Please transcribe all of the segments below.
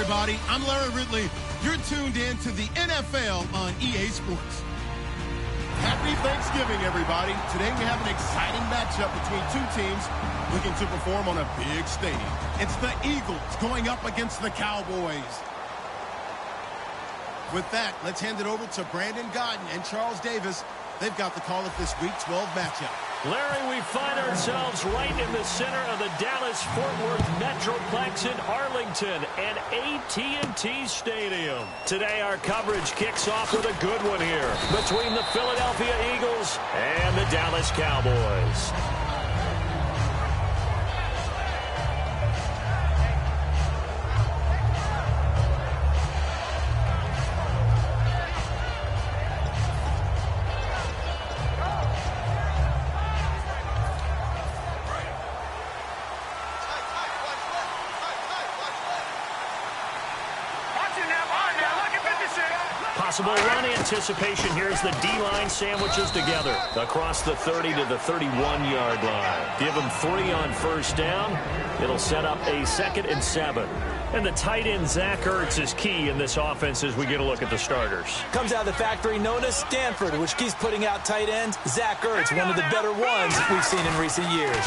everybody. I'm Larry Ridley. You're tuned in to the NFL on EA Sports. Happy Thanksgiving, everybody. Today we have an exciting matchup between two teams looking to perform on a big stage. It's the Eagles going up against the Cowboys. With that, let's hand it over to Brandon Godden and Charles Davis. They've got the call of this Week 12 matchup. Larry, we find ourselves right in the center of the Dallas-Fort Worth Metroplex in Arlington and AT&T Stadium. Today, our coverage kicks off with a good one here between the Philadelphia Eagles and the Dallas Cowboys. Possible run anticipation here as the D-line sandwiches together across the 30 to the 31-yard line. Give them 3 on first down. It'll set up a 2nd and 7. And the tight end, Zach Ertz, is key in this offense as we get a look at the starters. Comes out of the factory known as Stanford, which keeps putting out tight ends. Zach Ertz, one of the better ones we've seen in recent years.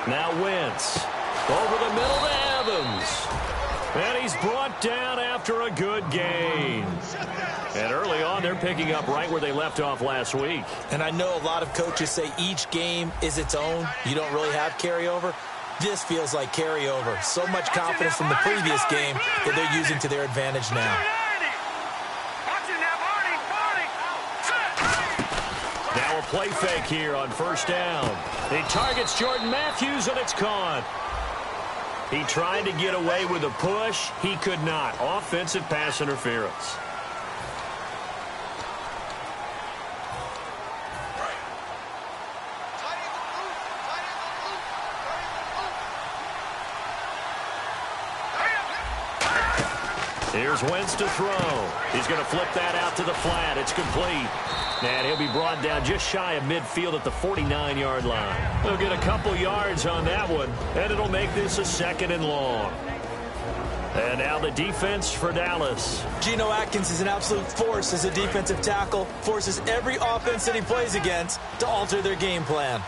Now Wentz. Over the middle to Evans. And he's brought down after a good game. And early on, they're picking up right where they left off last week. And I know a lot of coaches say each game is its own. You don't really have carryover. This feels like carryover. So much confidence from the previous game that they're using to their advantage now. Now a play fake here on first down. He targets Jordan Matthews, and it's caught. He tried to get away with a push. He could not. Offensive pass interference. Here's Wentz to throw. He's going to flip that out to the flat. It's complete. And he'll be brought down just shy of midfield at the 49-yard line. He'll get a couple yards on that one, and it'll make this a 2nd and long. And now the defense for Dallas. Geno Atkins is an absolute force as a defensive tackle. Forces every offense that he plays against to alter their game plan.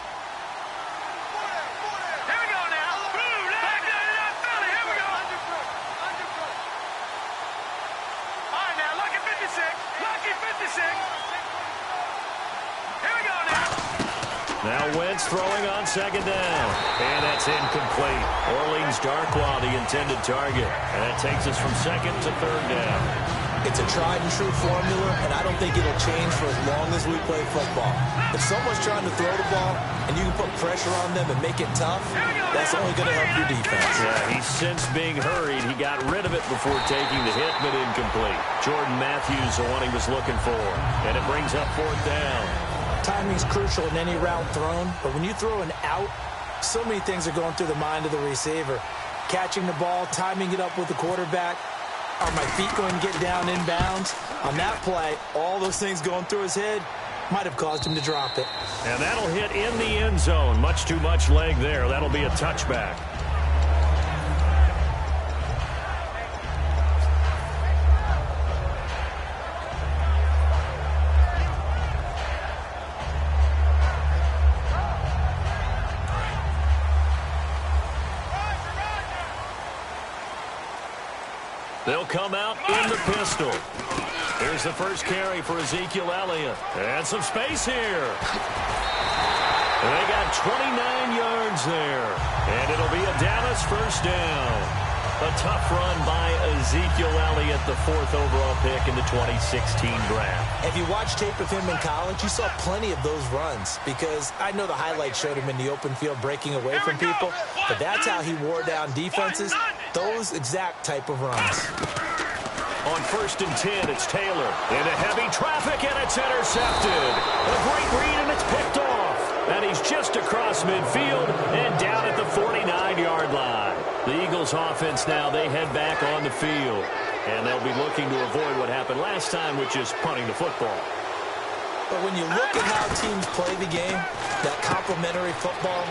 Now Wentz throwing on 2nd down. And that's incomplete. Orleans Darkwa, the intended target. And that takes us from 2nd to 3rd down. It's a tried-and-true formula, and I don't think it'll change for as long as we play football. If someone's trying to throw the ball and you can put pressure on them and make it tough, that's only going to help your defense. Yeah, he's since being hurried. He got rid of it before taking the hit, but incomplete. Jordan Matthews, the one he was looking for. And it brings up 4th down. Timing's crucial in any route thrown, but when you throw an out, so many things are going through the mind of the receiver. Catching the ball, timing it up with the quarterback. Are my feet going to get down inbounds? On that play, all those things going through his head might have caused him to drop it. And that'll hit in the end zone. Much too much leg there. That'll be a touchback. They'll come out in the pistol. Here's the first carry for Ezekiel Elliott. And some space here. And they got 29 yards there. And it'll be a Dallas first down. A tough run by Ezekiel Elliott, the 4th overall pick in the 2016 draft. If you watch tape of him in college, you saw plenty of those runs because I know the highlights showed him in the open field breaking away from people, but that's how he wore down defenses, those exact type of runs. On 1st and 10, it's Taylor. Into heavy traffic, and it's intercepted. A great read, and it's picked off. And he's just across midfield and down at the 49-yard line. The Eagles offense now, they head back on the field. And they'll be looking to avoid what happened last time, which is punting the football. But when you look at how teams play the game, that complementary football.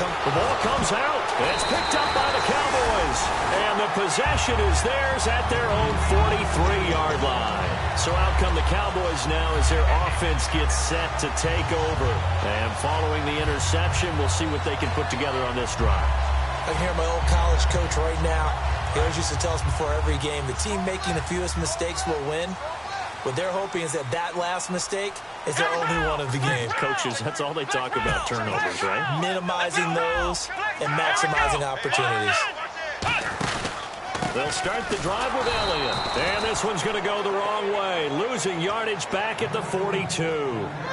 The ball comes out, and it's picked up by the Cowboys. And the possession is theirs at their own 43-yard line. So out come the Cowboys now as their offense gets set to take over. And following the interception, we'll see what they can put together on this drive. I can hear my old college coach right now. He always used to tell us before every game, the team making the fewest mistakes will win. What they're hoping is that last mistake is their only one of the game. Coaches, that's all they talk about, turnovers, right? Minimizing those and maximizing opportunities. They'll start the drive with Elliott. And this one's going to go the wrong way. Losing yardage back at the 42.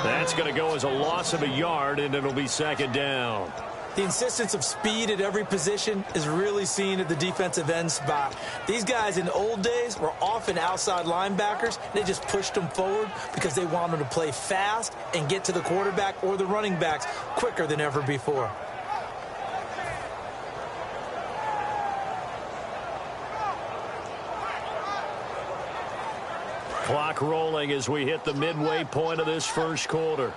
That's going to go as a loss of a yard, and it'll be second down. The insistence of speed at every position is really seen at the defensive end spot. These guys in the old days were often outside linebackers. They just pushed them forward because they wanted to play fast and get to the quarterback or the running backs quicker than ever before. Clock rolling as we hit the midway point of this first quarter.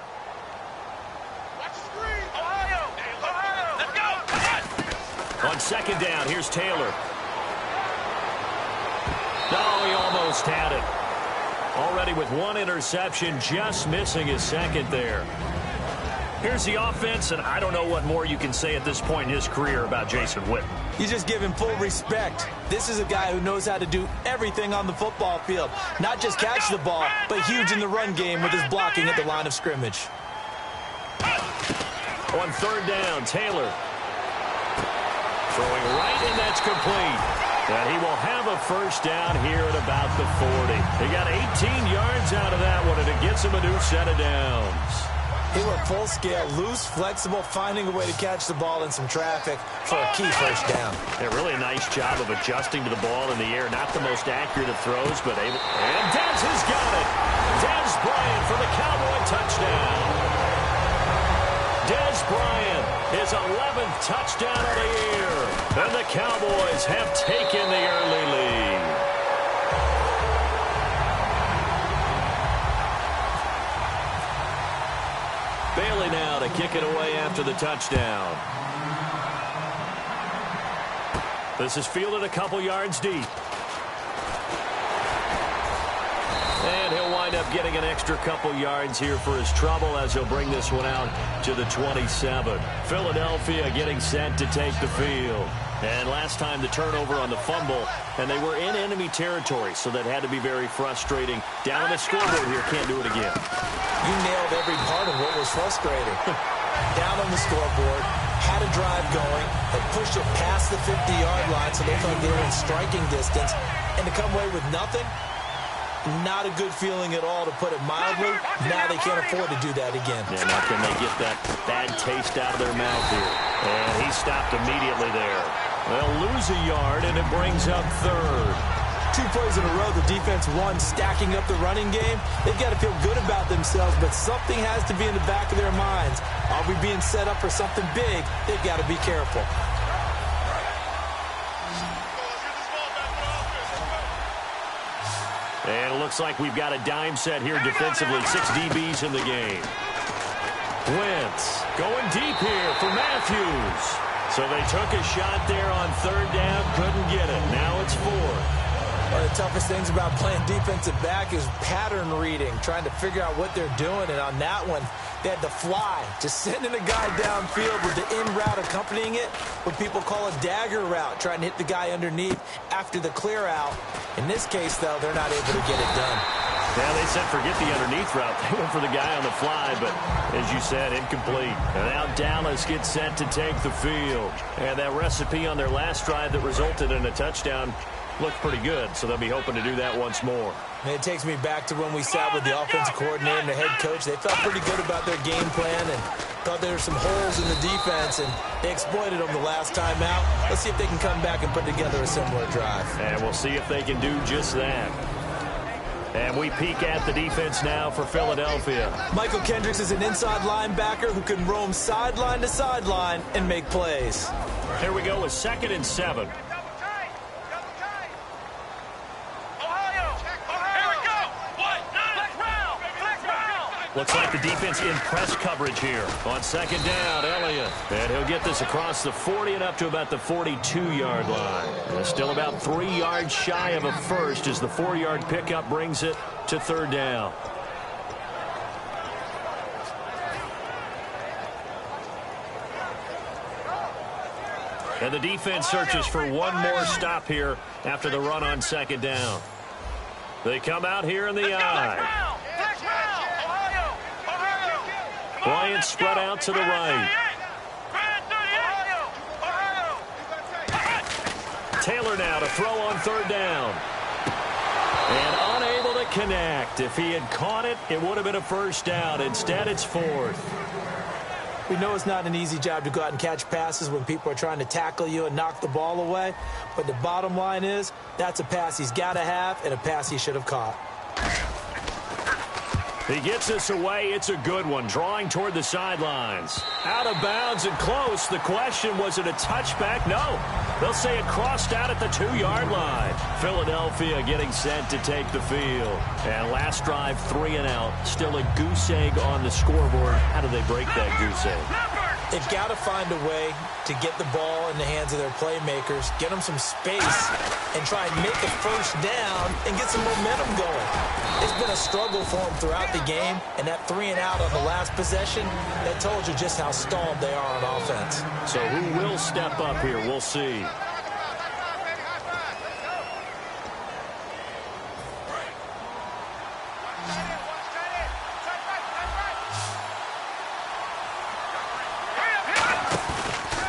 On second down, here's Taylor. Oh, he almost had it. Already with one interception, just missing his second there. Here's the offense, and I don't know what more you can say at this point in his career about Jason Witten. You just give him full respect. This is a guy who knows how to do everything on the football field. Not just catch the ball, but huge in the run game with his blocking at the line of scrimmage. On third down, Taylor. Throwing right, and that's complete. And he will have a first down here at about the 40. He got 18 yards out of that one, and it gets him a new set of downs. He went full scale, loose, flexible, finding a way to catch the ball in some traffic for a key first down. Yeah, really a nice job of adjusting to the ball in the air. Not the most accurate of throws, but able. And Dez has got it. Dez Bryant for the Cowboy touchdown. Dez Bryant, his 11th touchdown of the year. And the Cowboys have taken the early lead. Bailey now to kick it away after the touchdown. This is fielded a couple yards deep. And he'll wind up getting an extra couple yards here for his trouble as he'll bring this one out to the 27. Philadelphia getting set to take the field. And last time the turnover on the fumble, and they were in enemy territory, so that had to be very frustrating. Down on the scoreboard here, can't do it again. You nailed every part of what was frustrating. Down on the scoreboard, had a drive going, they pushed it past the 50-yard line, so they thought they were in striking distance, and to come away with nothing, not a good feeling at all, to put it mildly. Now they can't afford to do that again. Yeah, now can they get that bad taste out of their mouth here? And he stopped immediately there. They'll lose a yard, and it brings up third. 2 plays in a row, the defense won, stacking up the running game. They've got to feel good about themselves, but something has to be in the back of their minds. Are we being set up for something big? They've got to be careful. And it looks like we've got a dime set here defensively. 6 DBs in the game. Wentz going deep here for Matthews. So they took a shot there on third down, couldn't get it. Now it's 4. One of the toughest things about playing defensive back is pattern reading, trying to figure out what they're doing. And on that one, they had to fly, just sending a guy downfield with the in route accompanying it, what people call a dagger route, trying to hit the guy underneath after the clear out. In this case, though, they're not able to get it done. Yeah, they said forget the underneath route. They went for the guy on the fly, but as you said, incomplete. And now Dallas gets set to take the field. And that recipe on their last drive that resulted in a touchdown looked pretty good, so they'll be hoping to do that once more. And it takes me back to when we sat with the offensive coordinator and the head coach. They felt pretty good about their game plan and thought there were some holes in the defense, and they exploited them the last time out. Let's see if they can come back and put together a similar drive. And we'll see if they can do just that. And we peek at the defense now for Philadelphia. Michael Kendricks is an inside linebacker who can roam sideline to sideline and make plays. Here we go with 2nd and 7. Looks like the defense in press coverage here. On second down, Elliott. And he'll get this across the 40 and up to about the 42-yard line. And still about 3 yards shy of a first as the 4-yard pickup brings it to third down. And the defense searches for one more stop here after the run on second down. They come out here in the eye. Bryant spread out to the right. Taylor now to throw on third down. And unable to connect. If he had caught it, it would have been a first down. Instead, it's fourth. We know it's not an easy job to go out and catch passes when people are trying to tackle you and knock the ball away. But the bottom line is, that's a pass he's got to have and a pass he should have caught. He gets this away. It's a good one. Drawing toward the sidelines. Out of bounds and close. The question, was it a touchback? No. They'll say it crossed out at the 2-yard line. Philadelphia getting set to take the field. And last drive, 3 and out. Still a goose egg on the scoreboard. How do they break that goose egg? They've got to find a way to get the ball in the hands of their playmakers, get them some space, and try and make a first down and get some momentum going. It's been a struggle for them throughout the game, and that 3 and out on the last possession, that told you just how stalled they are on offense. So who will step up here? We'll see.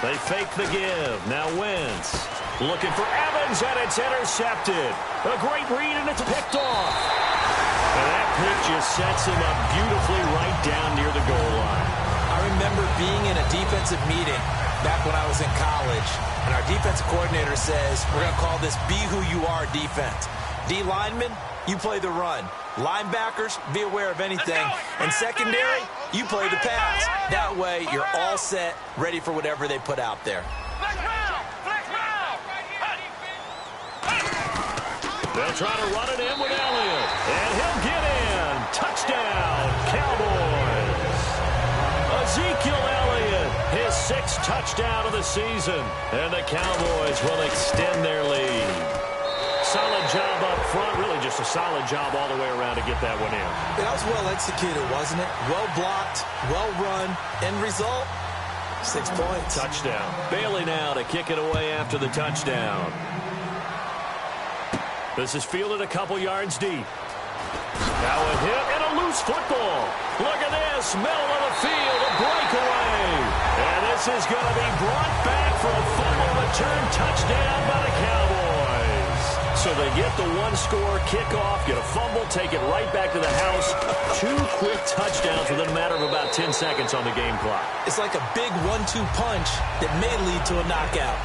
They fake the give. Now Wentz looking for Evans, and it's intercepted. A great read, and it's picked off. And that pick just sets him up beautifully right down near the goal line. I remember being in a defensive meeting back when I was in college, and our defensive coordinator says, we're going to call this Be Who You Are defense. D linemen, you play the run. Linebackers, be aware of anything. And secondary, you play the pass. That way, you're all set, ready for whatever they put out there. They'll try to run it in with Elliott. And he'll get in. Touchdown, Cowboys. Ezekiel Elliott, his 6th touchdown of the season. And the Cowboys will extend their lead. Solid job up front. Really just a solid job all the way around to get that one in. That was well executed, wasn't it? Well blocked, well run. End result, 6 points. Touchdown. Bailey now to kick it away after the touchdown. This is fielded a couple yards deep. Now a hit and a loose football. Look at this. Middle of the field, a breakaway. And this is going to be brought back for a fumble return touchdown by the Cowboys. So they get the one-score kickoff, get a fumble, take it right back to the house. 2 quick touchdowns within a matter of about 10 seconds on the game clock. It's like a big 1-2 punch that may lead to a knockout.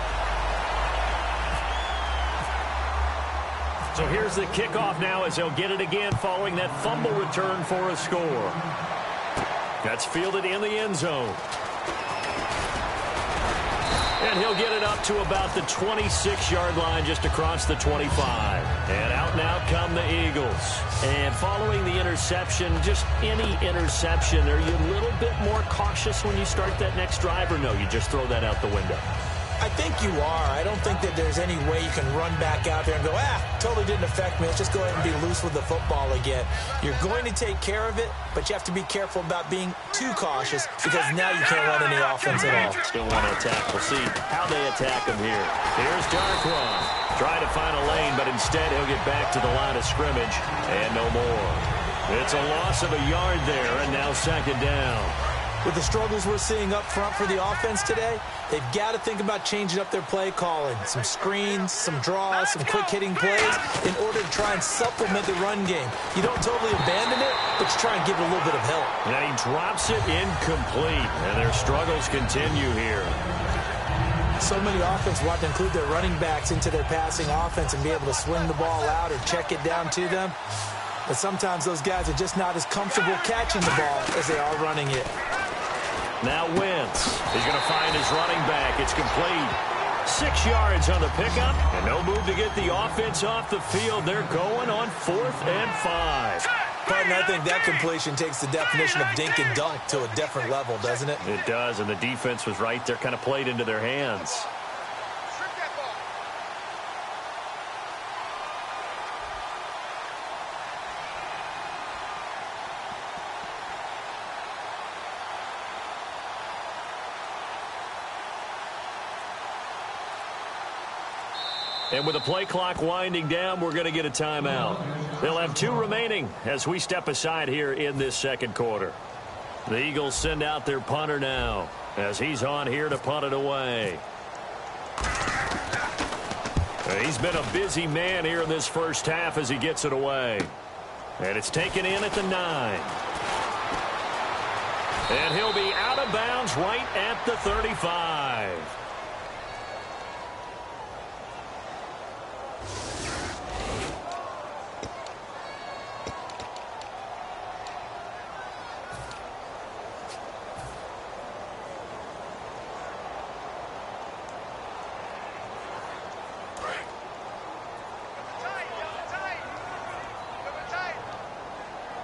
So here's the kickoff now as they'll get it again following that fumble return for a score. That's fielded in the end zone. And he'll get it up to about the 26-yard line just across the 25. And out and out come the Eagles. And following the interception, just any interception, are you a little bit more cautious when you start that next drive, or no, you just throw that out the window? I think you are. I don't think that there's any way you can run back out there and go, totally didn't affect me. Let's just go ahead and be loose with the football again. You're going to take care of it, but you have to be careful about being too cautious because now you can't run any offense at all. Still want to attack. We'll see how they attack him here. Here's Darkwan. Trying to find a lane, but instead he'll get back to the line of scrimmage and no more. It's a loss of a yard there, and now second down. With the struggles we're seeing up front for the offense today, they've got to think about changing up their play calling. Some screens, some draws, some quick-hitting plays in order to try and supplement the run game. You don't totally abandon it, but you try and give it a little bit of help. And he drops it incomplete, and their struggles continue here. So many offenses want to include their running backs into their passing offense and be able to swing the ball out or check it down to them. But sometimes those guys are just not as comfortable catching the ball as they are running it. Now Wentz. He's going to find his running back. It's complete. 6 yards on the pickup, and no move to get the offense off the field. They're going on 4th and 5. Pardon, I think that completion takes the definition of dink and dunk to a different level, doesn't it? It does, and the defense was right there, kind of played into their hands. And with the play clock winding down, we're going to get a timeout. They'll have 2 remaining as we step aside here in this second quarter. The Eagles send out their punter now as he's on here to punt it away. He's been a busy man here in this first half as he gets it away. And it's taken in at the 9. And he'll be out of bounds right at the 35.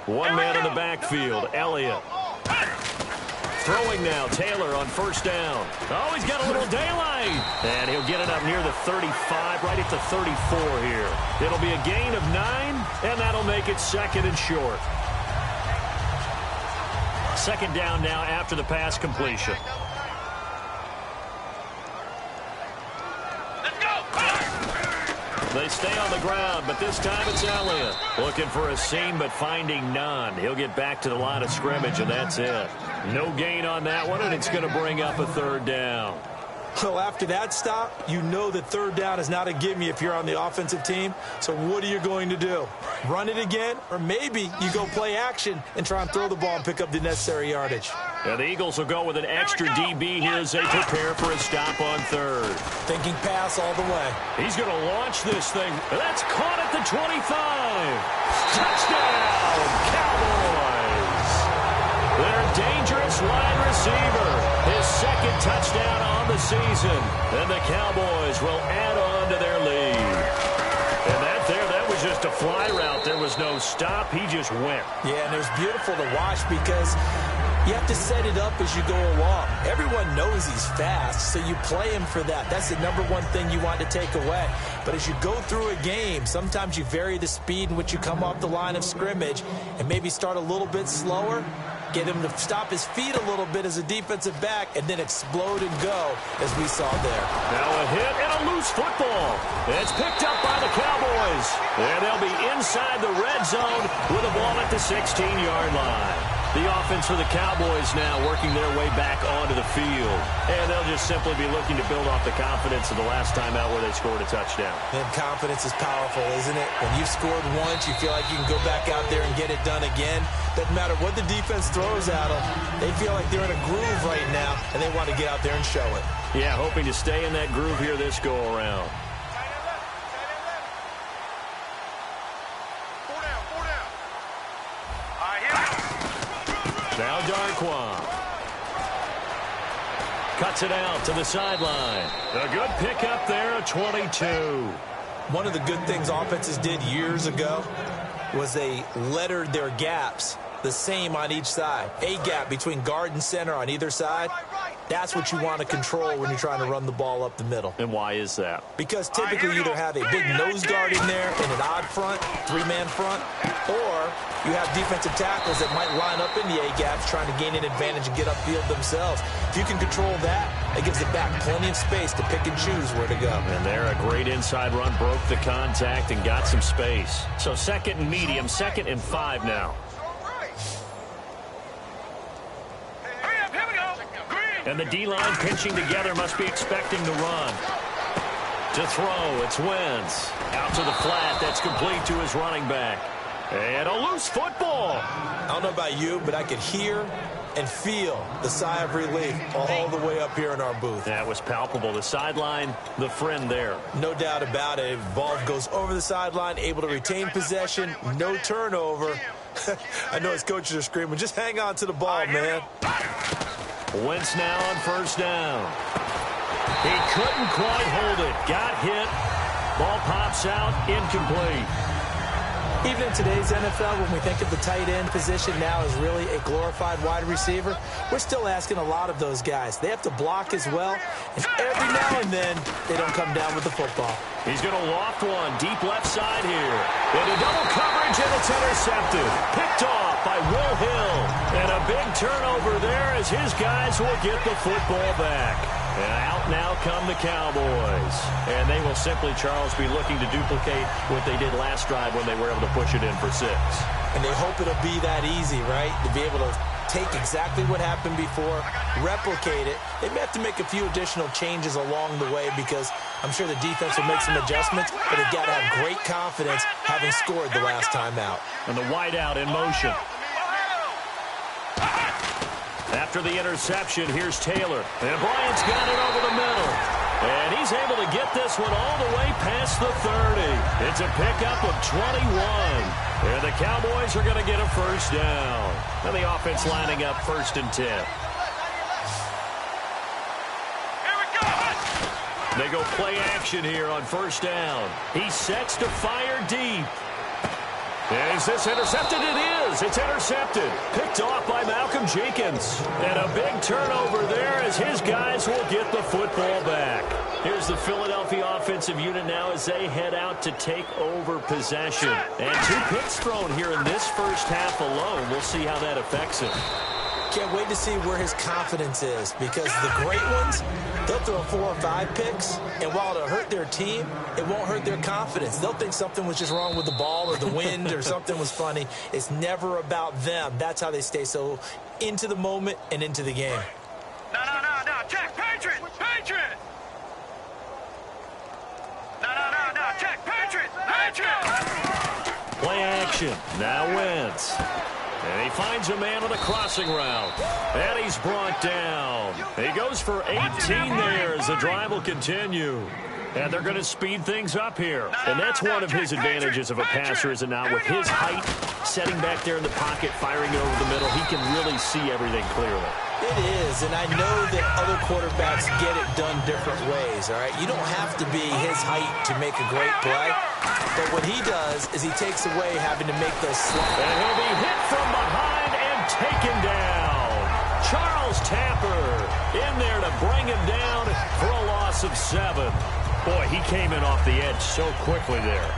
One man in the backfield, Elliott. Throwing now, Taylor on first down. Oh, he's got a little daylight. And he'll get it up near the 35, right at the 34 here. It'll be a gain of 9, and that'll make it second and short. Second down now after the pass completion. They stay on the ground, but this time it's Elliott. Looking for a seam, but finding none. He'll get back to the line of scrimmage, and that's it. No gain on that one, and it's going to bring up a third down. So after that stop, you know that third down is not a gimme if you're on the offensive team. So what are you going to do? Run it again? Or maybe you go play action and try and throw the ball and pick up the necessary yardage. And the Eagles will go with an extra DB here as they prepare for a stop on third. Thinking pass all the way. He's going to launch this thing. That's caught at the 25. Touchdown, Cowboys. Their dangerous wide receiver. His second touchdown on the season. And the Cowboys will add on to their lead. And that was just a fly route. There was no stop. He just went. Yeah, and it was beautiful to watch because you have to set it up as you go along. Everyone knows he's fast, so you play him for that. That's the number one thing you want to take away. But as you go through a game, sometimes you vary the speed in which you come off the line of scrimmage and maybe start a little bit slower, get him to stop his feet a little bit as a defensive back, and then explode and go, as we saw there. Now a hit and a loose football. It's picked up by the Cowboys. And they'll be inside the red zone with a ball at the 16-yard line. The offense for the Cowboys now working their way back onto the field. And they'll just simply be looking to build off the confidence of the last time out where they scored a touchdown. And confidence is powerful, isn't it? When you've scored once, you feel like you can go back out there and get it done again. Doesn't matter what the defense throws at them. They feel like they're in a groove right now, and they want to get out there and show it. Yeah, hoping to stay in that groove here this go-around. Now Darquan. Cuts it out to the sideline. A good pickup there, a 22. One of the good things offenses did years ago was they lettered their gaps the same on each side. A gap between guard and center on either side. That's what you want to control when you're trying to run the ball up the middle. And why is that? Because typically you either have a big nose guard in there and an odd front, 3-man front, or you have defensive tackles that might line up in the A-gaps trying to gain an advantage and get upfield themselves. If you can control that, it gives the back plenty of space to pick and choose where to go. And there, a great inside run, broke the contact and got some space. So second and medium, 2nd and 5 now. And the D-line pinching together, must be expecting to run. To throw, it's Wentz. Out to the flat, that's complete to his running back. And a loose football. I don't know about you, but I could hear and feel the sigh of relief all the way up here in our booth. That was palpable. The sideline, the friend there. No doubt about it. Ball goes over the sideline, able to retain possession, no turnover. I know his coaches are screaming, just hang on to the ball, man. Wentz now on first down. He couldn't quite hold it. Got hit. Ball pops out, incomplete. Even in today's NFL, when we think of the tight end position now as really a glorified wide receiver, we're still asking a lot of those guys. They have to block as well, and every now and then, they don't come down with the football. He's going to loft one deep left side here. Into double coverage, and it's intercepted. Picked off by Will Hill. And a big turnover there as his guys will get the football back. And out now come the Cowboys. And they will simply, Charles, be looking to duplicate what they did last drive when they were able to push it in for 6. And they hope it'll be that easy, right? To be able to take exactly what happened before, replicate it. They may have to make a few additional changes along the way because I'm sure the defense will make some adjustments, but they've got to have great confidence having scored the last time out. And the wideout in motion. After the interception, here's Taylor. And Bryant's got it over the middle. And he's able to get this one all the way past the 30. It's a pickup of 21. And the Cowboys are going to get a first down. And the offense lining up 1st and 10. They go play action here on 1st down. He sets to fire deep. Is this intercepted? It is. It's intercepted. Picked off by Malcolm Jenkins. And a big turnover there as his guys will get the football back. Here's the Philadelphia offensive unit now as they head out to take over possession. And 2 picks thrown here in this first half alone. We'll see how that affects him. Can't wait to see where his confidence is because the great ones, they'll throw 4 or 5 picks, and while it'll hurt their team, it won't hurt their confidence. They'll think something was just wrong with the ball or the wind or something was funny. It's never about them. That's how they stay so into the moment and into the game. No. Check, Patriot! Patriot! No. Check, Patriot! Patriot! Play action. Now Wentz. And he finds a man on the crossing route. And he's brought down. He goes for 18 there as the drive will continue. And they're going to speed things up here. And that's one of his advantages of a passer, is it not? With his height, setting back there in the pocket, firing it over the middle, he can really see everything clearly. It is, and I know that other quarterbacks get it done different ways, all right? You don't have to be his height to make a great play. But what he does is he takes away having to make those slots. And he'll be hit from behind and taken down. Charles Tapper in there to bring him down for a loss of 7. Boy, he came in off the edge so quickly there.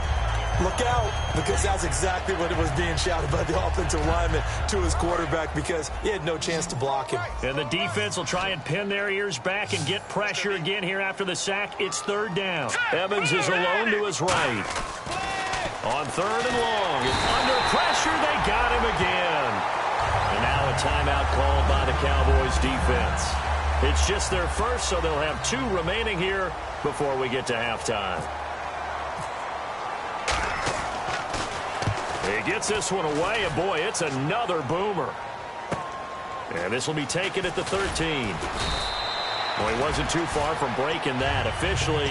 Look out, because that's exactly what it was being shouted by the offensive lineman to his quarterback because he had no chance to block him. And the defense will try and pin their ears back and get pressure again here after the sack. It's 3rd down. Evans is alone to his right. On 3rd and long, and under pressure, they got him again. And now a timeout called by the Cowboys defense. It's just their first, so they'll have 2 remaining here before we get to halftime. He gets this one away, and boy, it's another boomer. And this will be taken at the 13. Well, he wasn't too far from breaking that. Officially,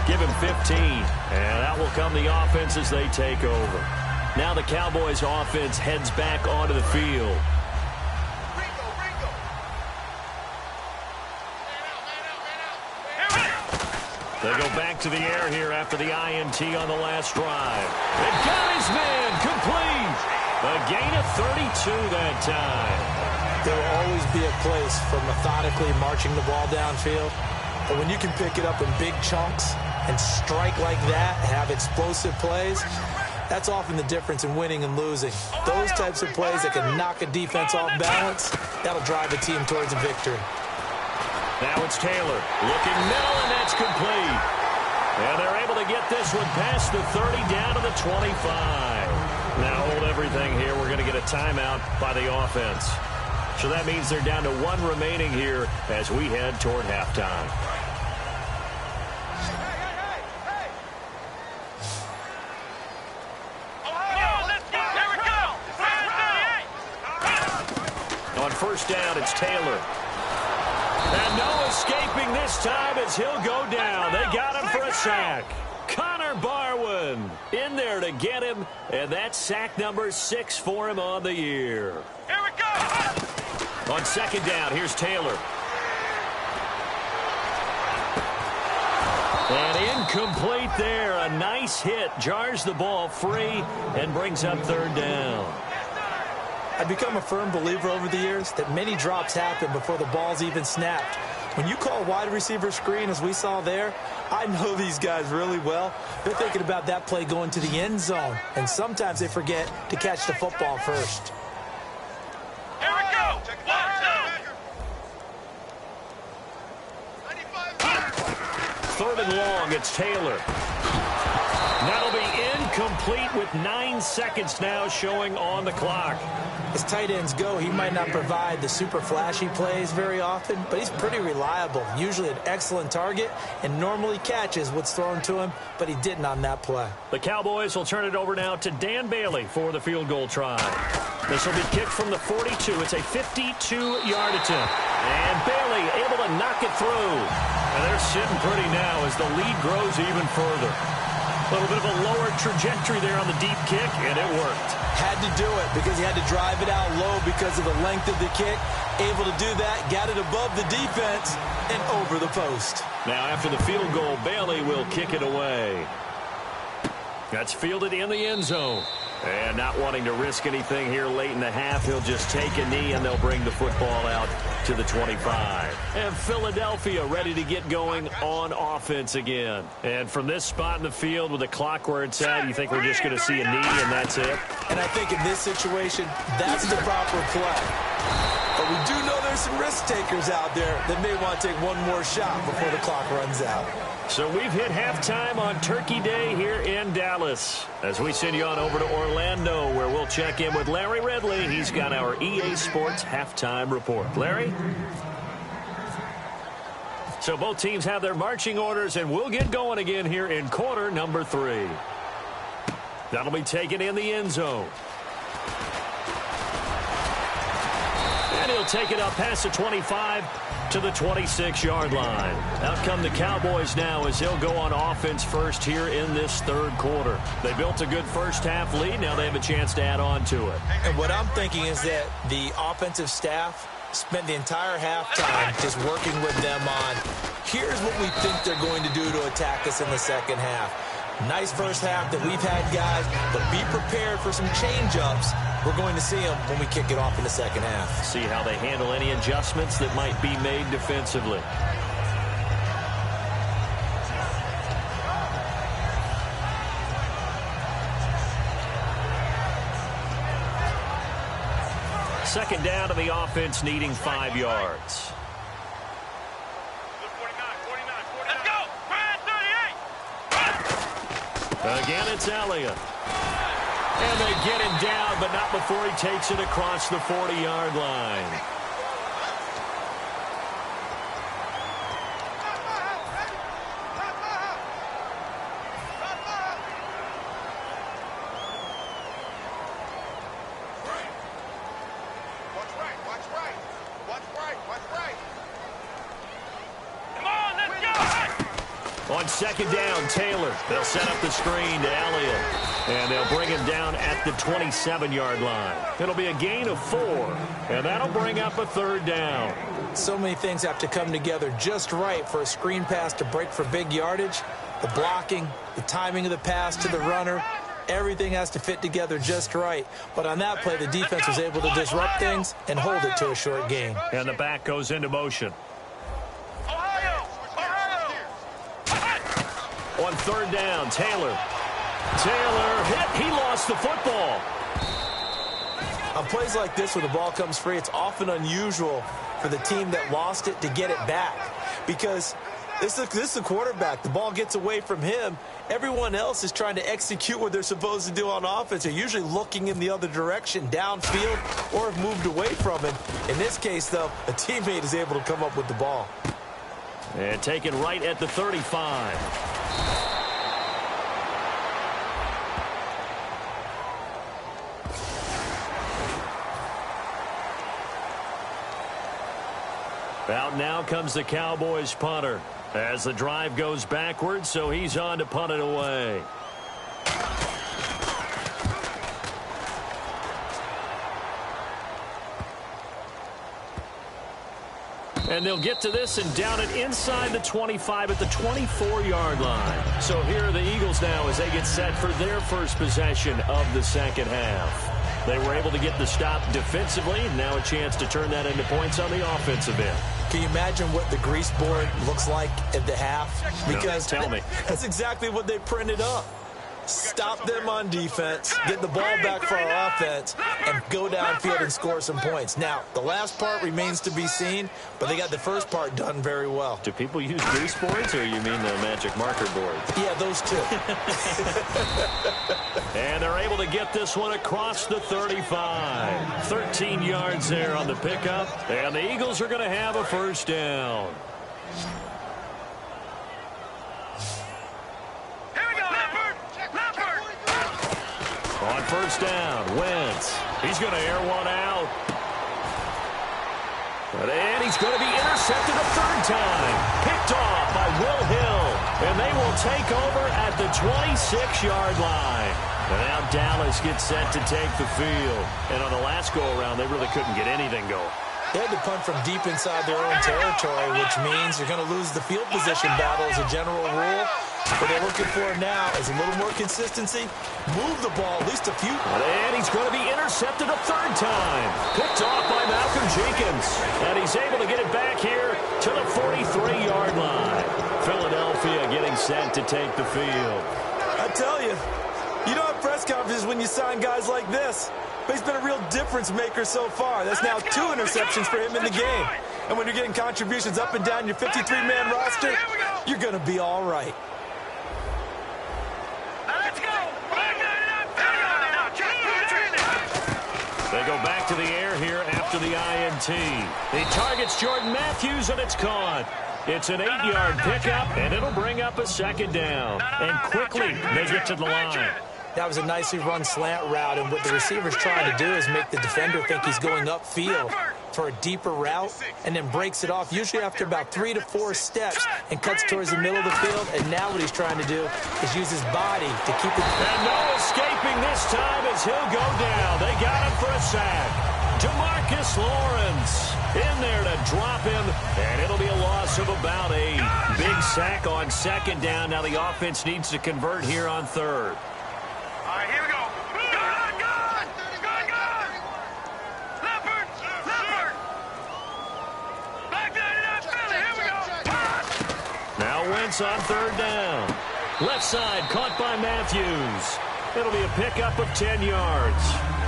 give him 15. And out will come the offense as they take over. Now the Cowboys offense heads back onto the field. They go back to the air here after the INT on the last drive. They got his man complete. A gain of 32 that time. There will always be a place for methodically marching the ball downfield. But when you can pick it up in big chunks and strike like that, have explosive plays, that's often the difference in winning and losing. Those types of plays that can knock a defense off balance, that'll drive a team towards a victory. Now it's Taylor looking middle, and that's complete. And they're able to get this one past the 30 down to the 25. Now hold everything here. We're going to get a timeout by the offense. So that means they're down to 1 remaining here as we head toward halftime. On 1st down, it's Taylor. And no escaping this time as he'll go down. They got him for a sack. Connor Barwin in there to get him, and that's sack number 6 for him on the year. Here we go! On 2nd down, here's Taylor. And incomplete there. A nice hit. Jars the ball free and brings up third down. I've become a firm believer over the years that many drops happen before the ball's even snapped. When you call wide receiver screen, as we saw there, I know these guys really well. They're thinking about that play going to the end zone, and sometimes they forget to catch the football first. Here we go. 3rd and long, it's Taylor. That'll be incomplete with 9 seconds now showing on the clock. As tight ends go, he might not provide the super flashy plays very often, but he's pretty reliable, usually an excellent target, and normally catches what's thrown to him, but he didn't on that play. The Cowboys will turn it over now to Dan Bailey for the field goal try. This will be kicked from the 42. It's a 52-yard attempt. And Bailey able to knock it through. And they're sitting pretty now as the lead grows even further. A little bit of a lower trajectory there on the deep kick, and it worked. Had to do it because he had to drive it out low because of the length of the kick. Able to do that, got it above the defense, and over the post. Now after the field goal, Bailey will kick it away. That's fielded in the end zone. And not wanting to risk anything here late in the half, he'll just take a knee and they'll bring the football out to the 25. And Philadelphia ready to get going on offense again. And from this spot in the field with the clock where it's at, you think we're just going to see a knee and that's it? And I think in this situation, that's the proper play. But we do know there's some risk takers out there that may want to take one more shot before the clock runs out. So we've hit halftime on Turkey Day here in Dallas. As we send you on over to Orlando, where we'll check in with Larry Ridley. He's got our EA Sports halftime report. Larry? So both teams have their marching orders, and we'll get going again here in quarter number 3. That'll be taken in the end zone. And he'll take it up past the 25 to the 26-yard line. Out come the Cowboys now as they'll go on offense first here in this third quarter. They built a good first half lead. Now they have a chance to add on to it. And what I'm thinking is that the offensive staff spent the entire halftime just working with them on, here's what we think they're going to do to attack us in the second half. Nice first half that we've had, guys, but be prepared for some change-ups. We're going to see them when we kick it off in the second half. See how they handle any adjustments that might be made defensively. Second down to the offense, needing 5 yards. Let's go. 38. Again, it's Elliott. And they get him down, but not before he takes it across the 40-yard line. On second down, Taylor. They'll set up the screen to Elliott. And they'll bring him down at the 27-yard line. It'll be a gain of 4. And that'll bring up a third down. So many things have to come together just right for a screen pass to break for big yardage. The blocking, the timing of the pass to the runner, everything has to fit together just right. But on that play, the defense was able to disrupt things and hold it to a short gain. And the back goes into motion. On third down, Taylor. Taylor hit. He lost the football. On plays like this where the ball comes free, it's often unusual for the team that lost it to get it back. Because this is the quarterback. The ball gets away from him. Everyone else is trying to execute what they're supposed to do on offense. They're usually looking in the other direction, downfield, or have moved away from him. In this case, though, a teammate is able to come up with the ball. And taken right at the 35. Out now comes the Cowboys punter as the drive goes backwards, so he's on to punt it away. And they'll get to this and down it inside the 25 at the 24-yard line. So here are the Eagles now as they get set for their first possession of the second half. They were able to get the stop defensively, and now a chance to turn that into points on the offensive end. Can you imagine what the grease board looks like at the half? Because tell me. That's exactly what they printed up. Stop them on defense, get the ball back for our offense, and go downfield and score some points. Now, the last part remains to be seen, but they got the first part done very well. Do people use grease boards, or you mean the magic marker board? Yeah, those two. And they're able to get this one across the 35. 13 yards there on the pickup, and the Eagles are going to have a first down. On first down, Wentz. He's going to air one out. And he's going to be intercepted a third time. Picked off by Will Hill. And they will take over at the 26-yard line. And now Dallas gets set to take the field. And on the last go-around, they really couldn't get anything going. They had to punt from deep inside their own territory, which means you're going to lose the field position battle as a general rule. What they're looking for now is a little more consistency. Move the ball at least a few. And he's going to be intercepted a third time. Picked off by Malcolm Jenkins. And he's able to get it back here to the 43-yard line. Philadelphia getting set to take the field. I tell you, you don't have press conferences when you sign guys like this. But he's been a real difference maker so far. That's now 2 interceptions for him in the game. And when you're getting contributions up and down your 53-man roster, you're going to be all right. They go back to the air here after the INT. He targets Jordan Matthews, and it's caught. It's an 8-yard pickup, and it'll bring up a second down. And quickly, they get to the line. That was a nicely run slant route, and what the receiver's trying to do is make the defender think he's going upfield for a deeper route, and then breaks it off, usually after about 3 to 4 steps, and cuts towards the middle of the field. And now what he's trying to do is use his body to keep it. And no escaping this time as he'll go down. They got him for a sack. DeMarcus Lawrence in there to drop him, and it'll be a loss of about 8. Big sack on second down. Now the offense needs to convert here on third. All right, here we go. Leopard. Back down to that Philly. Here we go. Now Wentz on third down. Left side caught by Matthews. It'll be a pickup of 10 yards.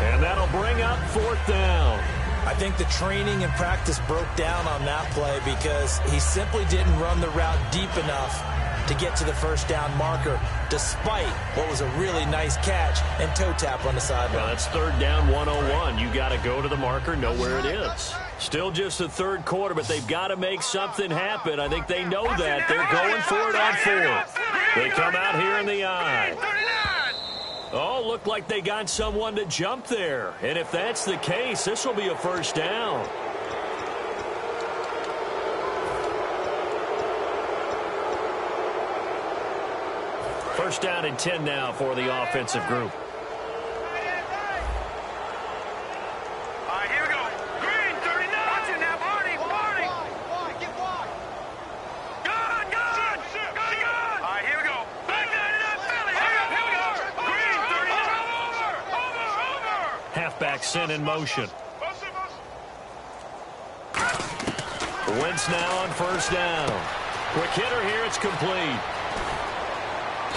And that'll bring up fourth down. I think the training and practice broke down on that play because he simply didn't run the route deep enough to get to the first down marker, despite what was a really nice catch and toe tap on the sideline. Well, that's third down 101. You got to go to the marker, know where it is. Still just the third quarter, but they've got to make something happen. I think they know that. They're going for it on fourth. They come out here in the eye. Oh, looked like they got someone to jump there. And if that's the case, this will be a first down. First down and 10 now for the offensive group. All right, here we go. Green, 39. Watch it now, Barney. Get wide. Good. All right, here we go. Back down to that Philly. Here we go. Green, 39. Over. Halfback sent in motion. Wentz now on first down. Quick hitter here. It's complete.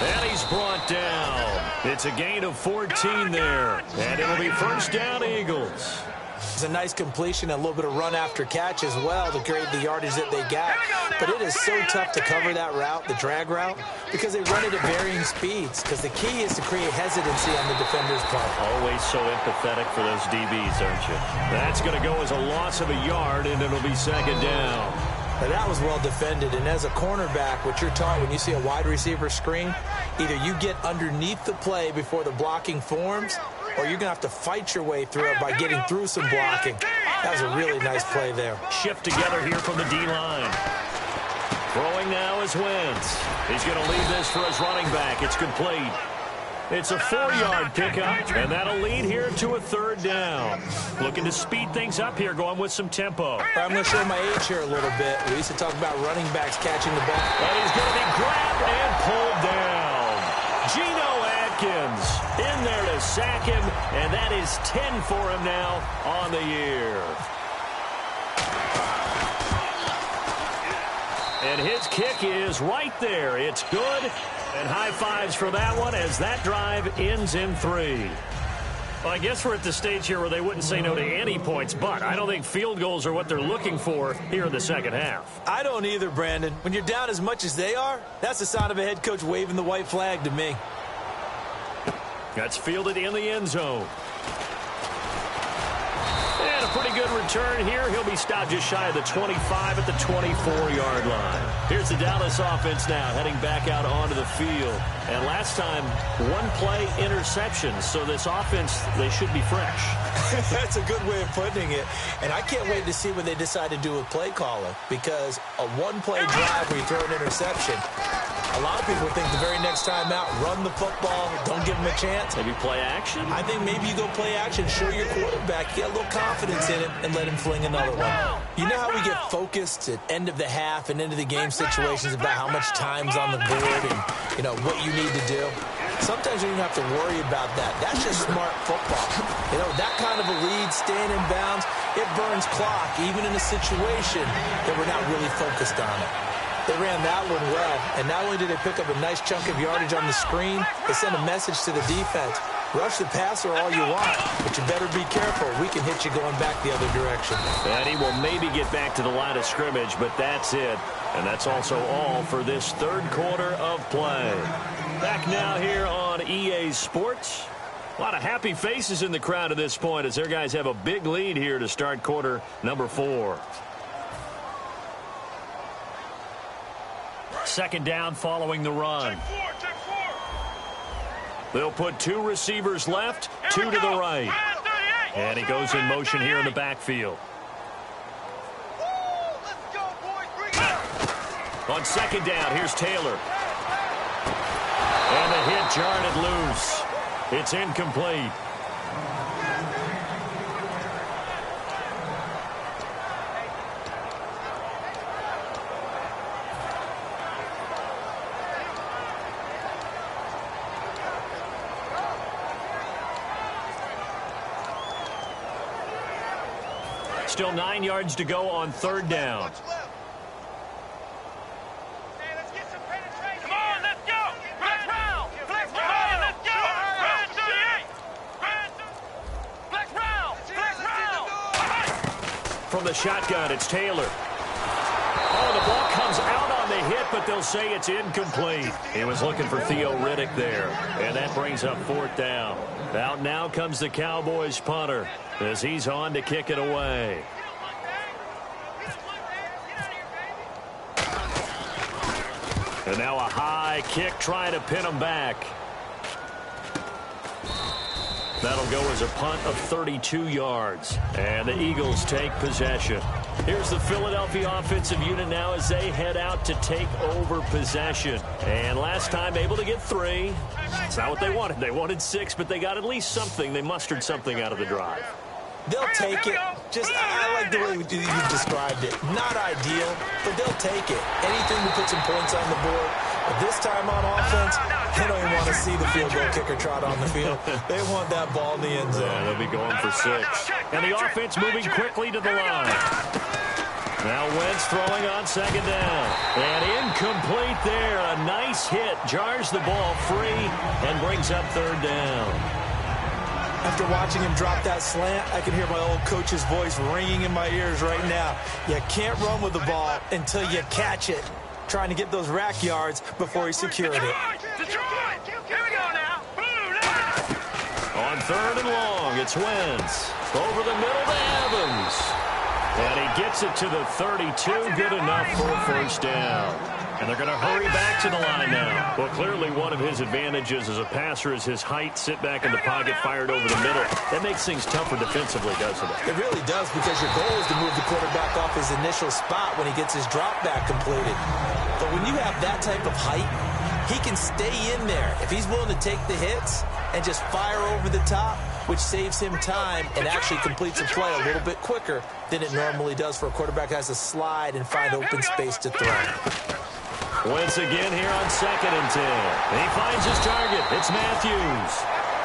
And he's brought down. It's a gain of 14 there. And it'll be first down, Eagles. It's a nice completion, a little bit of run after catch as well to create the yardage that they got. But it is so tough to cover that route, the drag route, because they run it at varying speeds. Because the key is to create hesitancy on the defender's part. Always so empathetic for those DBs, aren't you? That's going to go as a loss of a yard, and it'll be second down. Now, that was well defended, and as a cornerback, what you're taught when you see a wide receiver screen, either you get underneath the play before the blocking forms, or you're going to have to fight your way through it by getting through some blocking. That was a really nice play there. Shift together here from the D-line. Throwing now is Wentz. He's going to lead this for his running back. It's complete. It's a 4-yard pickup, and that'll lead here to a 3rd down. Looking to speed things up here, going with some tempo. I'm going to show my age here a little bit. We used to talk about running backs catching the ball. And he's going to be grabbed and pulled down. Geno Atkins in there to sack him, and that is 10 for him now on the year. And his kick is right there. It's good. And high fives for that one as that drive ends in 3. Well, I guess we're at the stage here where they wouldn't say no to any points, but I don't think field goals are what they're looking for here in the second half. I don't either, Brandon. When you're down as much as they are, that's the sign of a head coach waving the white flag to me. That's fielded in the end zone. And a pretty good return here. He'll be stopped just shy of the 25 at the 24-yard line. Here's the Dallas offense now heading back out onto the field. And last time, 1-play interception. So this offense, they should be fresh. That's a good way of putting it. And I can't wait to see what they decide to do with play calling. Because a 1-play drive where you throw an interception, a lot of people think the very next time out, run the football, don't give them a chance. Maybe play action? I think maybe you go play action, show your quarterback, get a little confidence in him, and let him fling another one. You know how we get focused at end of the half and into the game situations about how much time's on the board and, you know, what you need to do? Sometimes you don't have to worry about that. That's just smart football. You know, that kind of a lead, staying in bounds, it burns clock, even in a situation that we're not really focused on it. They ran that one well, and not only did they pick up a nice chunk of yardage on the screen, they sent a message to the defense. Rush the passer all you want, but you better be careful. We can hit you going back the other direction. And he will maybe get back to the line of scrimmage, but that's it. And that's also all for this 3rd quarter of play. Back now here on EA Sports. A lot of happy faces in the crowd at this point as their guys have a big lead here to start quarter number 4. 2nd down following the run. They'll put 2 receivers left, 2 to the right. And he goes in motion here in the backfield. On 2nd down, here's Taylor. And the hit jarred it loose. It's incomplete. Still 9 yards to go on 3rd down. Come on, let's go. Flex round. Flex round. Let's go. Brand 38. Flex round. Flex round. From the shotgun, it's Taylor. Oh, the ball comes out on the hit, but they'll say it's incomplete. He was looking for Theo Riddick there, and that brings up 4th down. Out now comes the Cowboys punter as he's on to kick it away. And now a high kick trying to pin him back. That'll go as a punt of 32 yards. And the Eagles take possession. Here's the Philadelphia offensive unit now as they head out to take over possession. And last time able to get 3. It's not what they wanted. They wanted 6, but they got at least something. They mustered something out of the drive. They'll take it. Just, I like the way you described it. Not ideal, but they'll take it. Anything to put some points on the board. But this time on offense, they don't even want to see the field goal kicker trot on the field. They want that ball in the end zone. Yeah, they'll be going for 6. And the offense moving quickly to the line. Now Wentz throwing on 2nd down. And incomplete there. A nice hit. Jars the ball free and brings up 3rd down. After watching him drop that slant, I can hear my old coach's voice ringing in my ears right now. You can't run with the ball until you catch it. Trying to get those rack yards before he secured it. Detroit! Here we go now. On 3rd and long, it's Wentz. Over the middle to Evans. And he gets it to the 32. Good enough for a 1st down. And they're going to hurry back to the line now. Well, clearly one of his advantages as a passer is his height. Sit back in the pocket, fired over the middle. That makes things tougher defensively, doesn't it? It really does, because your goal is to move the quarterback off his initial spot when he gets his drop back completed. But when you have that type of height, he can stay in there. If he's willing to take the hits and just fire over the top, which saves him time and actually completes a play a little bit quicker than it normally does for a quarterback who has to slide and find open space to throw. Wentz again here on 2nd and 10. He finds his target. It's Matthews.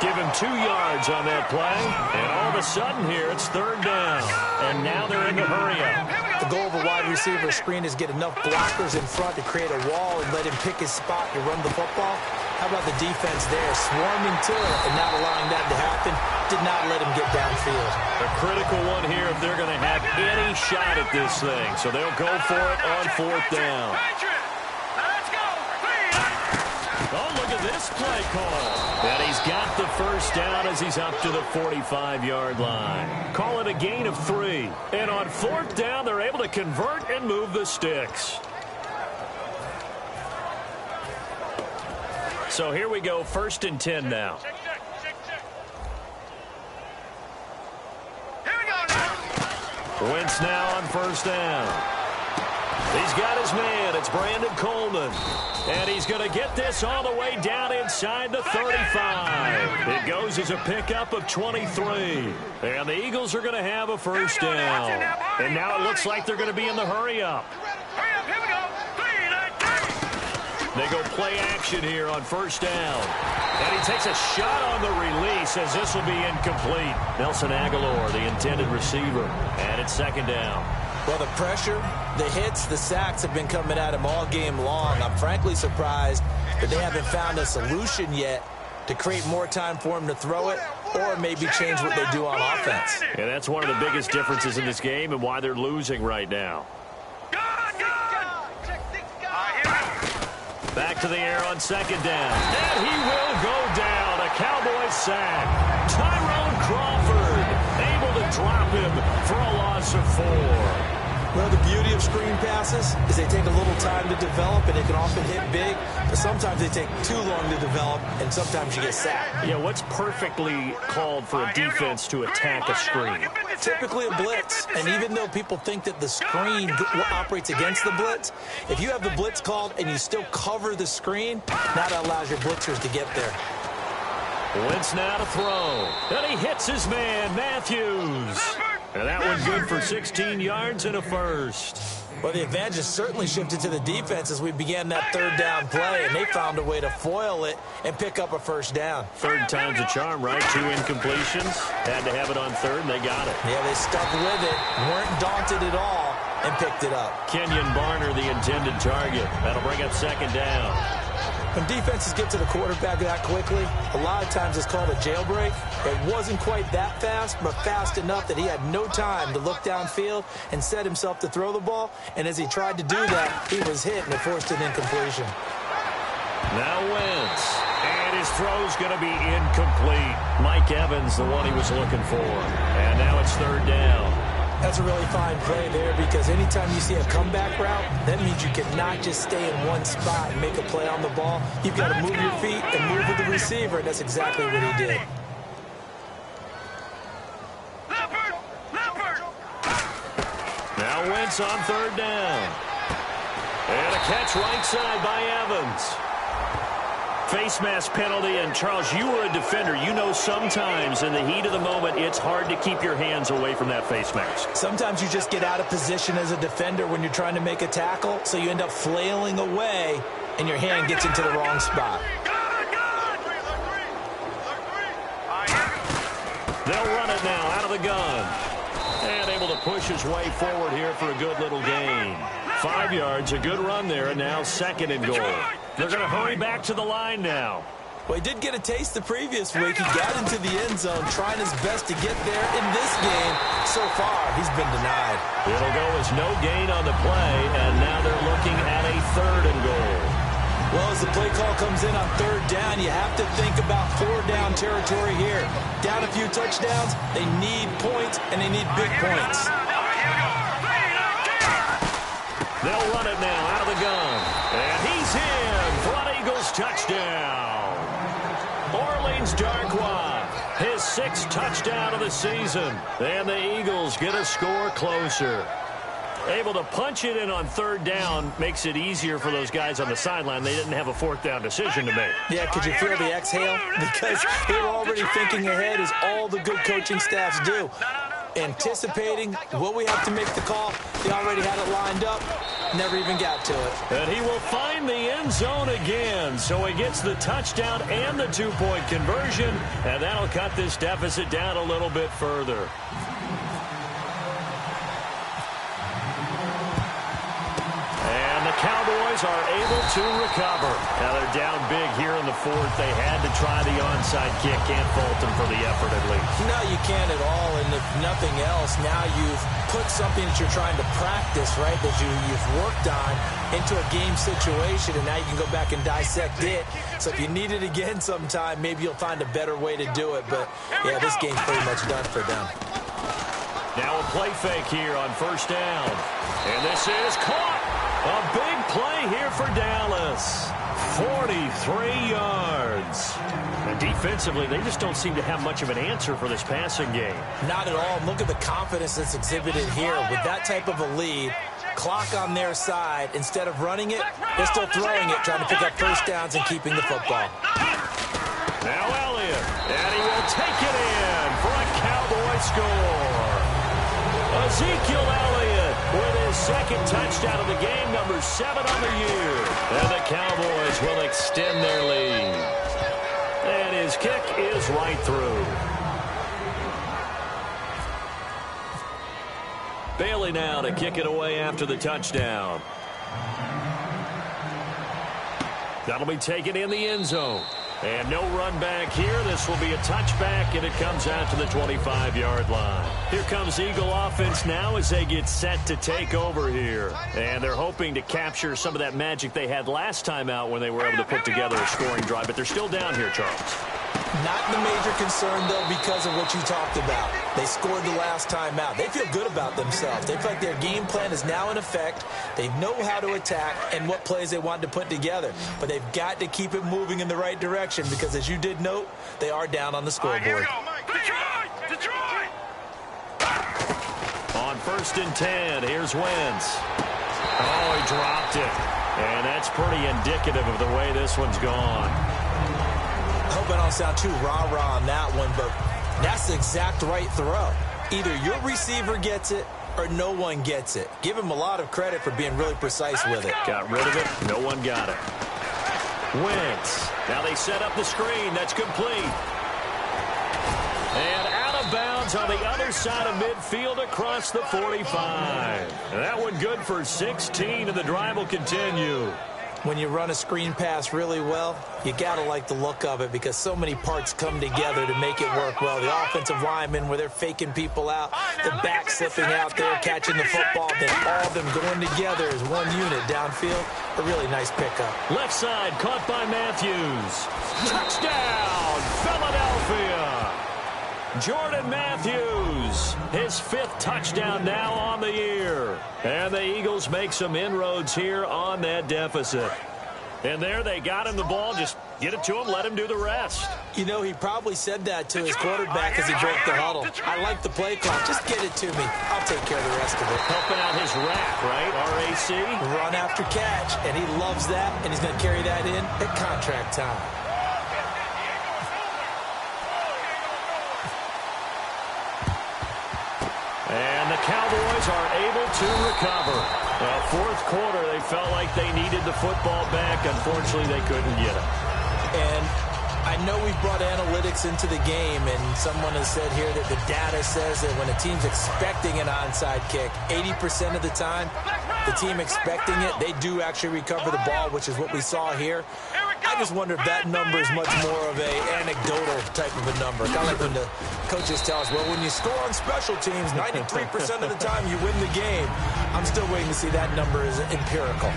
Give him 2 yards on that play, and all of a sudden here it's 3rd down. And now they're in the hurry-up. The goal of a wide receiver screen is get enough blockers in front to create a wall and let him pick his spot to run the football. How about the defense there, swarming to it and not allowing that to happen? Did not let him get downfield. A critical one here if they're going to have any shot at this thing. So they'll go for it on 4th down. Oh, look at this play call. And he's got the 1st down as he's up to the 45-yard line. Call it a gain of 3. And on 4th down, they're able to convert and move the sticks. So here we go, 1st and 10 now. Wentz now on 1st down. He's got his man. It's Brandon Coleman. And he's going to get this all the way down inside the 35. It goes as a pickup of 23. And the Eagles are going to have a 1st down. And now it looks like they're going to be in the hurry-up. They go play action here on 1st down. And he takes a shot on the release as this will be incomplete. Nelson Aguilar, the intended receiver. And it's 2nd down. Well, the pressure, the hits, the sacks have been coming at him all game long. I'm frankly surprised that they haven't found a solution yet to create more time for him to throw it or maybe change what they do on offense. Yeah, that's one of the biggest differences in this game and why they're losing right now. Back to the air on 2nd down. And he will go down. A Cowboys sack. Tyrone Crawford able to drop him for a loss of 4. Well, the beauty of screen passes is they take a little time to develop, and they can often hit big, but sometimes they take too long to develop, and sometimes you get sacked. Yeah, what's perfectly called for a defense to attack a screen? Typically a blitz, and even though people think that the screen operates against the blitz, if you have the blitz called and you still cover the screen, that allows your blitzers to get there. Wentz now to throw. And he hits his man, Matthews. And that one good for 16 yards and a 1st. Well, the advantage has certainly shifted to the defense as we began that 3rd down play, and they found a way to foil it and pick up a 1st down. 3rd time's a charm, right? 2 incompletions. Had to have it on 3rd, and they got it. Yeah, they stuck with it, weren't daunted at all, and picked it up. Kenyon Barner, the intended target. That'll bring up 2nd down. When defenses get to the quarterback that quickly, a lot of times it's called a jailbreak. It wasn't quite that fast, but fast enough that he had no time to look downfield and set himself to throw the ball. And as he tried to do that, he was hit and it forced an incompletion. Now Wentz. And his throw's going to be incomplete. Mike Evans, the one he was looking for. And now it's 3rd down. That's a really fine play there because anytime you see a comeback route, that means you cannot just stay in one spot and make a play on the ball. You've got to move your feet and move with the receiver, and that's exactly what he did. Now Wentz on 3rd down. And a catch right side by Evans. Face mask penalty, and Charles, you were a defender. You know sometimes in the heat of the moment, it's hard to keep your hands away from that face mask. Sometimes you just get out of position as a defender when you're trying to make a tackle, so you end up flailing away, and your hand gets into the wrong spot. They'll run it now out of the gun. And able to push his way forward here for a good little gain. 5 yards, a good run there, and now 2nd and goal. They're going to hurry back to the line now. Well, he did get a taste the previous week. He got into the end zone, trying his best to get there in this game. So far, he's been denied. It'll go as no gain on the play, and now they're looking at a 3rd and goal. Well, as the play call comes in on 3rd down, you have to think about 4-down territory here. Down a few touchdowns, they need points, and they need big points. They'll run it now out of the gun. And he's in for an Eagles touchdown. Orleans Darkwa, his 6th touchdown of the season. And the Eagles get a score closer. Able to punch it in on third down makes it easier for those guys on the sideline. They didn't have a fourth down decision to make. Yeah, could you feel the exhale? Because they were already thinking ahead, as all the good coaching staffs do. Anticipating what we have to make the call. They already had it lined up. Never even got to it. And he will find the end zone again. So he gets the touchdown and the two-point conversion. And that'll cut this deficit down a little bit further. Cowboys are able to recover. Now they're down big here in the fourth. They had to try the onside kick. Can't fault them for the effort at least. No, you can't at all. And if nothing else, now you've put something that you're trying to practice, right, that you've worked on into a game situation, and now you can go back and dissect it. So if you need it again sometime, maybe you'll find a better way to do it. But, yeah, this game's pretty much done for them. Now a play fake here on first down. And this is caught. A big play here for Dallas. 43 yards. And defensively, they just don't seem to have much of an answer for this passing game. Not at all. Look at the confidence that's exhibited here. With that type of a lead, clock on their side, instead of running it, they're still throwing it, trying to pick up first downs and keeping the football. Now Elliott, and he will take it in for a Cowboy score. Ezekiel Elliott with his second touchdown of the game, number 7 on the year. And the Cowboys will extend their lead. And his kick is right through. Bailey now to kick it away after the touchdown. That'll be taken in the end zone. And no run back here. This will be a touchback, and it comes out to the 25-yard line. Here comes Eagle offense now as they get set to take over here. And they're hoping to capture some of that magic they had last time out when they were able to put together a scoring drive. But they're still down here, Charles. Not the major concern, though, because of what you talked about. They scored the last time out. They feel good about themselves. They feel like their game plan is now in effect. They know how to attack and what plays they want to put together. But they've got to keep it moving in the right direction because, as you did note, they are down on the scoreboard. Detroit! On 1st and 10, here's Wentz. Oh, he dropped it. And that's pretty indicative of the way this one's gone. I hope I don't sound too rah-rah on that one, but that's the exact right throw. Either your receiver gets it or no one gets it. Give him a lot of credit for being really precise with it. Got rid of it. No one got it. Wentz. Now they set up the screen. That's complete. And out of bounds on the other side of midfield across the 45. And that one good for 16, and the drive will continue. When you run a screen pass really well, you got to like the look of it because so many parts come together to make it work well. The offensive linemen, where they're faking people out, the back slipping out there, catching the football, then all of them going together as one unit downfield. A really nice pickup. Left side caught by Matthews. Touchdown, Philadelphia. Jordan Matthews, his 5th touchdown now on the year. And the Eagles make some inroads here on that deficit. And there they got him the ball. Just get it to him, let him do the rest. You know, he probably said that to his quarterback as he broke the huddle. I like the play call. Just get it to me. I'll take care of the rest of it. Helping out his rack, right? RAC. Run after catch, and he loves that, and he's going to carry that in at contract time. And the Cowboys are able to recover. Fourth quarter, they felt like they needed the football back. Unfortunately, they couldn't get it. And I know we've brought analytics into the game, and someone has said here that the data says that when a team's expecting an onside kick, 80% of the time, the team expecting it, they do actually recover the ball, which is what we saw here. I just wonder if that number is much more of a anecdotal type of a number. Kind of like when the coaches tell us, well, when you score on special teams, 93% of the time you win the game. I'm still waiting to see that number is empirical.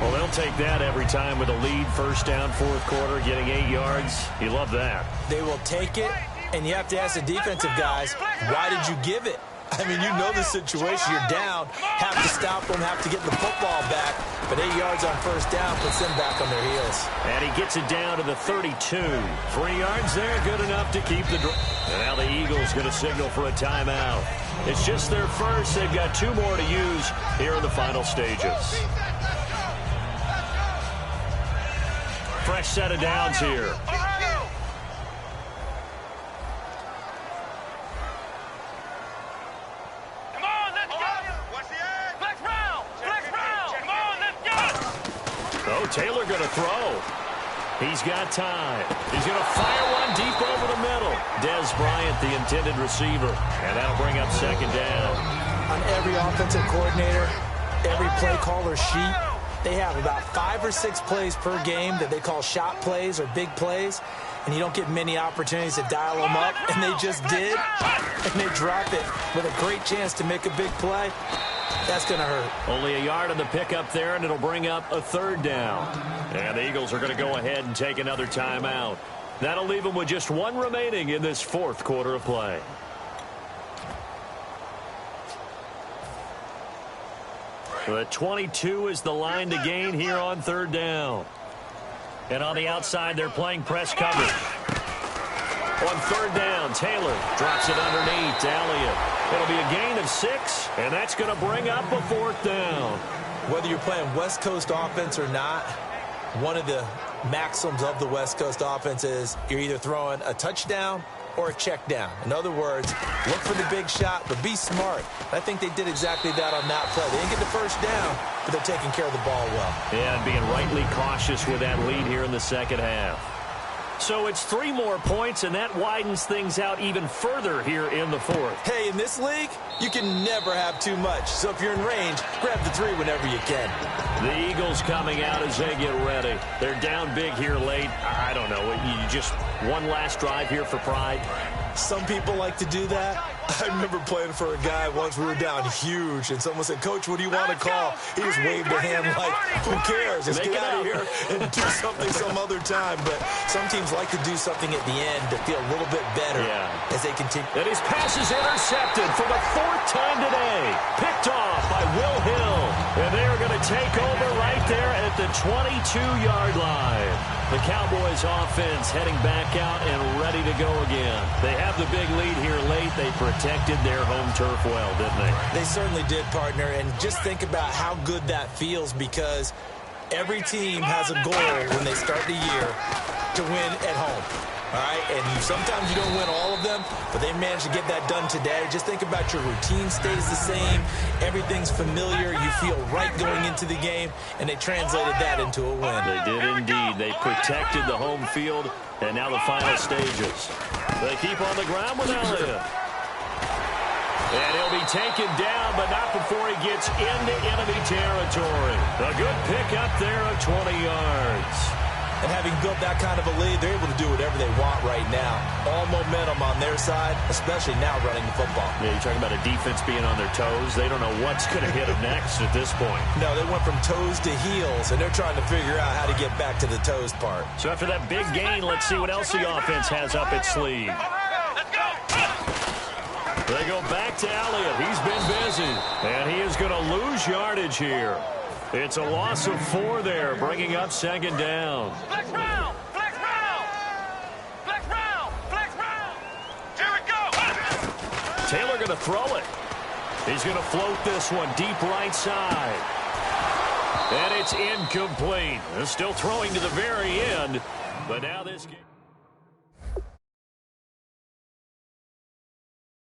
Well, they'll take that every time with a lead, first down, fourth quarter, getting 8 yards. You love that. They will take it, and you have to ask the defensive guys, why did you give it? I mean, you know the situation. You're down, have to stop them, have to get the football back. But 8 yards on first down puts them back on their heels. And he gets it down to the 32. 3 yards there, good enough to keep the drive. And now the Eagles going to signal for a timeout. It's just their first. They've got 2 more to use here in the final stages. Fresh set of downs here. Oh, Taylor going to throw. He's got time. He's going to fire one deep over the middle. Des Bryant, the intended receiver. And that'll bring up second down. On every offensive coordinator, every play caller sheet, they have about 5 or 6 plays per game that they call shot plays or big plays. And you don't get many opportunities to dial them up. And they just did. And they drop it with a great chance to make a big play. That's going to hurt. Only a yard on the pickup there, and it'll bring up a third down. And the Eagles are going to go ahead and take another timeout. That'll leave them with just 1 remaining in this 4th quarter of play. The 22 is the line to gain here on 3rd down. And on the outside, they're playing press coverage. On 3rd down, Taylor drops it underneath to Elliott. It'll be a gain of 6, and that's going to bring up a 4th down. Whether you're playing West Coast offense or not, one of the maxims of the West Coast offense is you're either throwing a touchdown or a check down. In other words, look for the big shot, but be smart. I think they did exactly that on that play. They didn't get the first down, but they're taking care of the ball well. Yeah, and being rightly cautious with that lead here in the second half. So it's 3 more points, and that widens things out even further here in the 4th. Hey, in this league, you can never have too much. So if you're in range, grab the 3 whenever you can. The Eagles coming out as they get ready. They're down big here late. I don't know. You just one last drive here for pride. Some people like to do that. I remember playing for a guy once. We were down huge, and someone said, "Coach, what do you want to call?" He just waved a hand like, "Who cares? Just get out of here and do something some other time." But some teams like to do something at the end to feel a little bit better as they continue. And his pass is intercepted for the 4th time today. Picked off by Will Hill. And they are going to take over right there at the 22-yard line. The Cowboys offense heading back out and ready to go again. They have the big lead here late. They protected their home turf well, didn't they? They certainly did, partner. And just think about how good that feels, because every team has a goal when they start the year to win at home. All right, and sometimes you don't win all of them, but they managed to get that done today. Just think about your routine stays the same. Everything's familiar. You feel right going into the game, and they translated that into a win. They did indeed. They protected the home field, and now the final stages. They keep on the ground with Elliott. And he'll be taken down, but not before he gets into enemy territory. A good pickup there of 20 yards. And having built that kind of a lead, they're able to do whatever they want right now. All momentum on their side, especially now running the football. Yeah, you're talking about a defense being on their toes. They don't know what's going to hit them next at this point. No, they went from toes to heels, and they're trying to figure out how to get back to the toes part. So after that big gain, let's see what else the offense has up its sleeve. They go back to Elliott. He's been busy, and he is going to lose yardage here. It's a loss of 4 there, bringing up second down. Flex round! Flex round! Flex round! Flex round! Here we go! Taylor going to throw it. He's going to float this one deep right side. And it's incomplete. They're still throwing to the very end, but now this game...